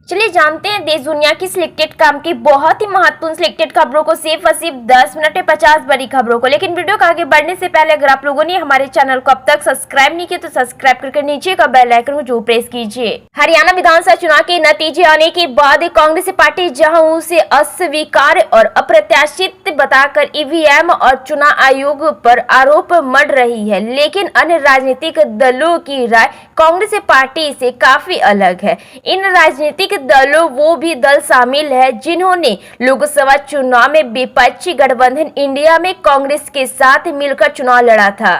चलिए जानते हैं देश दुनिया की सिलेक्टेड काम की बहुत ही महत्वपूर्ण सिलेक्टेड खबरों को सिर्फ और सिर्फ 10 मिनट में 50 बड़ी खबरों को। लेकिन वीडियो को आगे बढ़ने से पहले अगर आप लोगों ने हमारे चैनल को अब तक सब्सक्राइब नहीं किया तो सब्सक्राइब करके नीचे का बेल आइकन को जरूर प्रेस कीजिए। हरियाणा विधानसभा चुनाव के नतीजे आने के बाद कांग्रेस पार्टी जहां उसे अस्वीकार और अप्रत्याशित बताकर ईवीएम और चुनाव आयोग पर आरोप मढ़ रही है, लेकिन अन्य राजनीतिक दलों की राय कांग्रेस पार्टी से काफी अलग है। इन राजनीतिक दलों वो भी दल शामिल है जिन्होंने लोकसभा चुनाव में विपक्षी गठबंधन इंडिया में कांग्रेस के साथ मिलकर चुनाव लड़ा था।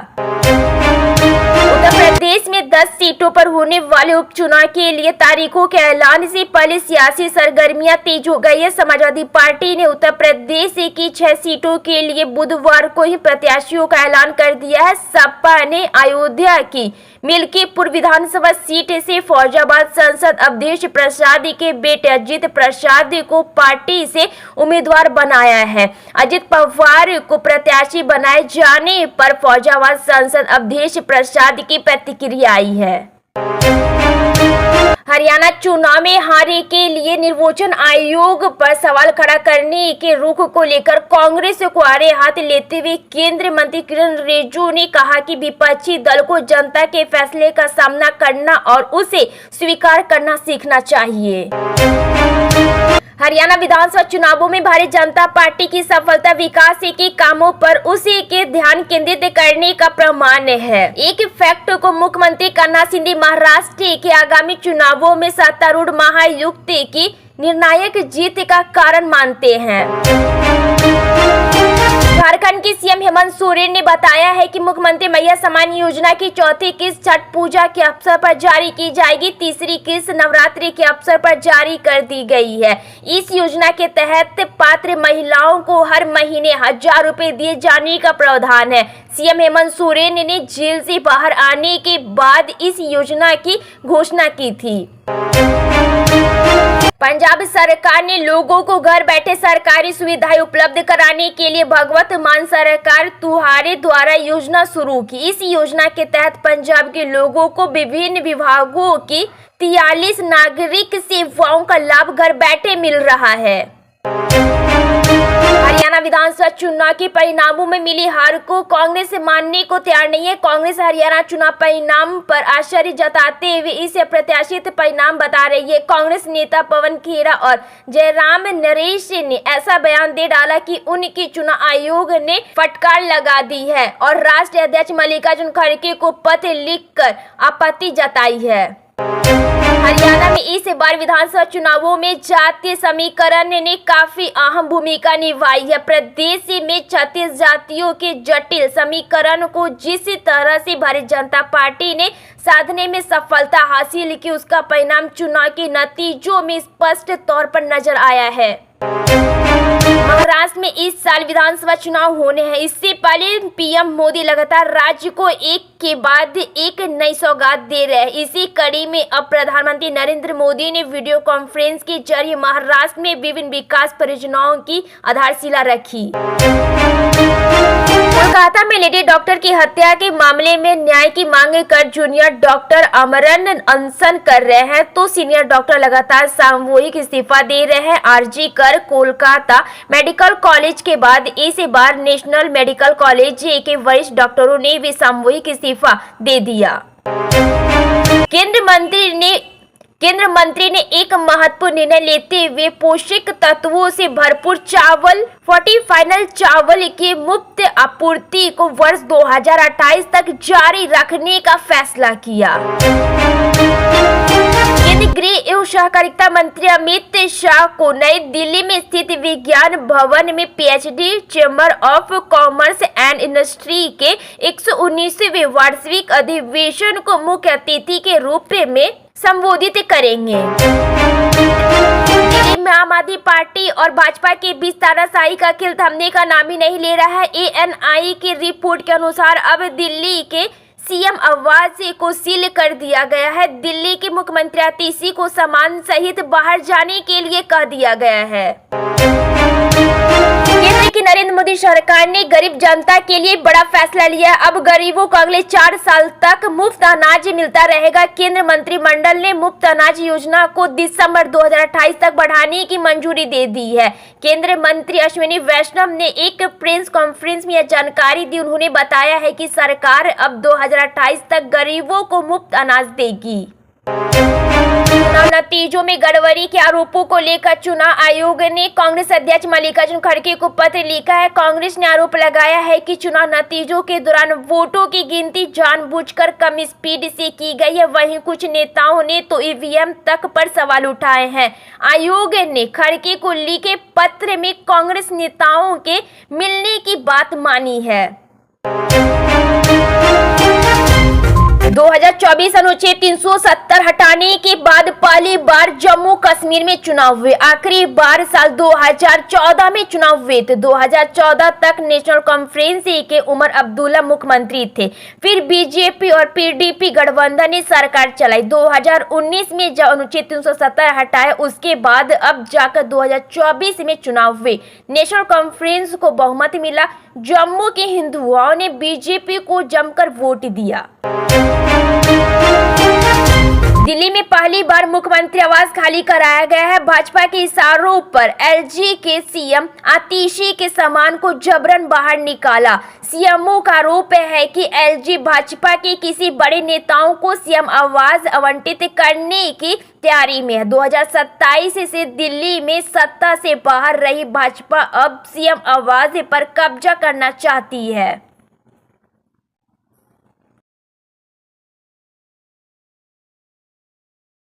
उत्तर प्रदेश में 10 सीटों पर होने वाले उपचुनाव के लिए तारीखों के ऐलान से पहले सियासी सरगर्मियां तेज हो गई है। समाजवादी पार्टी ने उत्तर प्रदेश की 6 सीटों के लिए बुधवार को ही प्रत्याशियों का ऐलान कर दिया है। सपा ने अयोध्या की मिल्कीपुर विधानसभा सीट से फौजाबाद सांसद अवधेश प्रसाद के बेटे अजित प्रसाद को पार्टी से उम्मीदवार बनाया है। अजित पवार को प्रत्याशी बनाए जाने पर फौजाबाद सांसद अवधेश प्रसाद की प्रतिक्रिया आई है। हरियाणा चुनाव में हार के लिए निर्वाचन आयोग पर सवाल खड़ा करने के रुख को लेकर कांग्रेस को आड़े हाथ लेते हुए केंद्रीय मंत्री किरण रिजिजू ने कहा कि विपक्षी दल को जनता के फैसले का सामना करना और उसे स्वीकार करना सीखना चाहिए। हरियाणा विधानसभा चुनावों में भारतीय जनता पार्टी की सफलता विकास के कामों पर उसी के ध्यान केंद्रित करने का प्रमाण है। एक फैक्ट को मुख्यमंत्री एकनाथ शिंदे महाराष्ट्र के आगामी चुनावों में सत्तारूढ़ महायुक्त की निर्णायक जीत का कारण मानते हैं। झारखंड के सीएम हेमंत सोरेन ने बताया है कि मुख्यमंत्री मैया सम्मान योजना की चौथी किस्त छठ पूजा के अवसर पर जारी की जाएगी। तीसरी किस्त नवरात्रि के अवसर पर जारी कर दी गई है। इस योजना के तहत पात्र महिलाओं को हर महीने 1000 रुपए दिए जाने का प्रावधान है। सीएम हेमंत सोरेन ने जेल से बाहर आने के बाद इस योजना की घोषणा की थी। पंजाब सरकार ने लोगों को घर बैठे सरकारी सुविधाएं उपलब्ध कराने के लिए भगवत मान सरकार तुम्हारे द्वारा योजना शुरू की। इस योजना के तहत पंजाब के लोगों को विभिन्न विभागों की 43 नागरिक सेवाओं का लाभ घर बैठे मिल रहा है। हरियाणा विधानसभा चुनाव के परिणामों में मिली हार को कांग्रेस मानने को तैयार नहीं है। कांग्रेस हरियाणा चुनाव परिणाम पर आश्चर्य जताते हुए इसे अप्रत्याशित परिणाम बता रही है। कांग्रेस नेता पवन खेरा और जयराम नरेश ने ऐसा बयान दे डाला कि उनकी चुनाव आयोग ने फटकार लगा दी है और राष्ट्रीय अध्यक्ष मल्लिकार्जुन खड़गे को पत्र लिखकर आपत्ति जताई है। हरियाणा में इस बार विधानसभा चुनावों में जातीय समीकरण ने काफी अहम भूमिका निभाई है। प्रदेश में 36 जातियों के जटिल समीकरण को जिस तरह से भारतीय जनता पार्टी ने साधने में सफलता हासिल की, उसका परिणाम चुनाव के नतीजों में स्पष्ट तौर पर नजर आया है। महाराष्ट्र में इस साल विधानसभा चुनाव होने हैं। इससे पहले पीएम मोदी लगातार राज्य को एक के बाद एक नई सौगात दे रहे हैं। इसी कड़ी में अब प्रधानमंत्री नरेंद्र मोदी ने वीडियो कॉन्फ्रेंस के जरिए महाराष्ट्र में विभिन्न विकास परियोजनाओं की आधारशिला रखी। कोलकाता में लेडी डॉक्टर की हत्या के मामले में न्याय की मांग कर जूनियर डॉक्टर आमरण अनशन कर रहे हैं तो सीनियर डॉक्टर लगातार सामूहिक इस्तीफा दे रहे हैं। आरजी कर कोलकाता मेडिकल कॉलेज के बाद इस बार नेशनल मेडिकल कॉलेज के वरिष्ठ डॉक्टरों ने भी सामूहिक इस्तीफा दे दिया। केंद्र मंत्री ने एक महत्वपूर्ण निर्णय लेते हुए पोषक तत्वों से भरपूर चावल फाइनल चावल की मुफ्त आपूर्ति को वर्ष 2028 तक जारी रखने का फैसला किया। केंद्रीय गृह एवं सहकारिता मंत्री अमित शाह को नई दिल्ली में स्थित विज्ञान भवन में PhD chamber of commerce and industry के 119वें वार्षिक अधिवेशन को मुख्य अतिथि के रूप में संबोधित करेंगे। दिल्ली में आम आदमी पार्टी और भाजपा के बीच तानाशाही का खेल थमने का नाम ही नहीं ले रहा है। एएनआई की रिपोर्ट के अनुसार अब दिल्ली के सीएम आवास को सील कर दिया गया है। दिल्ली के मुख्यमंत्री आतिशी को सामान सहित बाहर जाने के लिए कह दिया गया है। केंद्र कि नरेंद्र मोदी सरकार ने गरीब जनता के लिए बड़ा फैसला लिया है। अब गरीबों को अगले 4 साल तक मुफ्त अनाज मिलता रहेगा। केंद्र मंत्रिमंडल ने मुफ्त अनाज योजना को दिसंबर 2028 तक बढ़ाने की मंजूरी दे दी है। केंद्रीय मंत्री अश्विनी वैष्णव ने एक प्रेस कॉन्फ्रेंस में यह जानकारी दी। उन्होंने बताया है कि सरकार अब 2028 तक गरीबों को मुफ्त अनाज देगी। चुनाव नतीजों में गड़बड़ी के आरोपों को लेकर चुनाव आयोग ने कांग्रेस अध्यक्ष मल्लिकार्जुन खड़गे को पत्र लिखा है। कांग्रेस ने आरोप लगाया है कि चुनाव नतीजों के दौरान वोटों की गिनती जानबूझकर कम स्पीड से की गई है। वहीं कुछ नेताओं ने तो ईवीएम तक पर सवाल उठाए हैं। आयोग ने खड़गे को लिखे पत्र में कांग्रेस नेताओं के मिलने की बात मानी है। 2024 अनुच्छेद 370 हटाने के बाद पहली बार जम्मू कश्मीर में चुनाव हुए। आखिरी बार साल 2014 में चुनाव हुए थे। 2014 तक नेशनल कॉन्फ्रेंस के उमर अब्दुल्ला मुख्यमंत्री थे। फिर बीजेपी और पीडीपी गठबंधन ने सरकार चलाई। 2019 में जब अनुच्छेद 370 हटाया उसके बाद अब जाकर 2024 में चुनाव हुए। नेशनल कॉन्फ्रेंस को बहुमत मिला। जम्मू के हिंदुओं ने बीजेपी को जमकर वोट दिया। दिल्ली में पहली बार मुख्यमंत्री आवास खाली कराया गया है। भाजपा के इशारों पर एलजी के सीएम आतिशी के सामान को जबरन बाहर निकाला। सीएमओ का आरोप है कि एलजी भाजपा के किसी बड़े नेताओं को सीएम आवास आवंटित करने की तैयारी में है। 2027 से दिल्ली में सत्ता से बाहर रही भाजपा अब सीएम आवास पर कब्जा करना चाहती है।